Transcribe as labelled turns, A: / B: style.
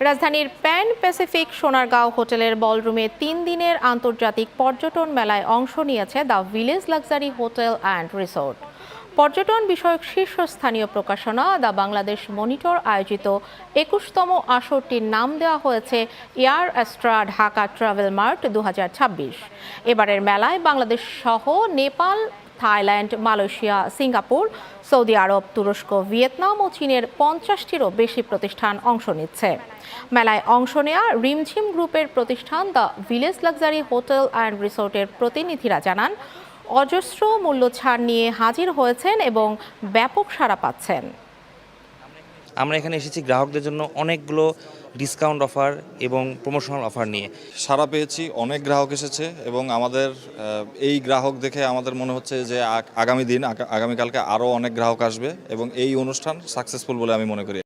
A: রাজধানীর pan Pacific Sonargaon হোটেলের বলরুমে 3 দিনের আন্তর্জাতিক পর্যটন মেলায় অংশ নিয়েছে the village luxury hotel and resort. পর্যটন বিষয়ক শীর্ষস্থানীয় প্রকাশনা দ্য বাংলাদেশ মনিটর আয়োজিত 21তম আসরটির নাম দেওয়া হয়েছে এয়ার অ্যাস্ট্রা ঢাকা ট্রাভেল মার্ট 2026। এবারের মেলায় বাংলাদেশ সহ Nepal, Thailand, Malaysia, Singapore, Saudi Arab, তুরস্ক, ভিয়েতনাম ও চীনের 50টিরও বেশি প্রতিষ্ঠান অংশ নিচ্ছে। মেলায় অংশ নেয়া রিমঝিম গ্রুপের প্রতিষ্ঠান the village luxury hotel and রিসোর্টের প্রতিনিধিরা জানান, অজস্র মূল্য ছাড় নিয়ে হাজির হয়েছেন এবং ব্যাপক সাড়া পাচ্ছেন।
B: আমরা এখানে এসেছি গ্রাহকদের জন্য অনেকগুলো ডিসকাউন্ট অফার এবং প্রমোশনাল অফার নিয়ে।
C: সাড়া পেয়েছি, অনেক গ্রাহক এসেছে এবং আমাদের এই গ্রাহক দেখে আমাদের মনে হচ্ছে যে আগামীকালকে আরও অনেক গ্রাহক আসবে এবং এই অনুষ্ঠান সাকসেসফুল বলে আমি মনে করি।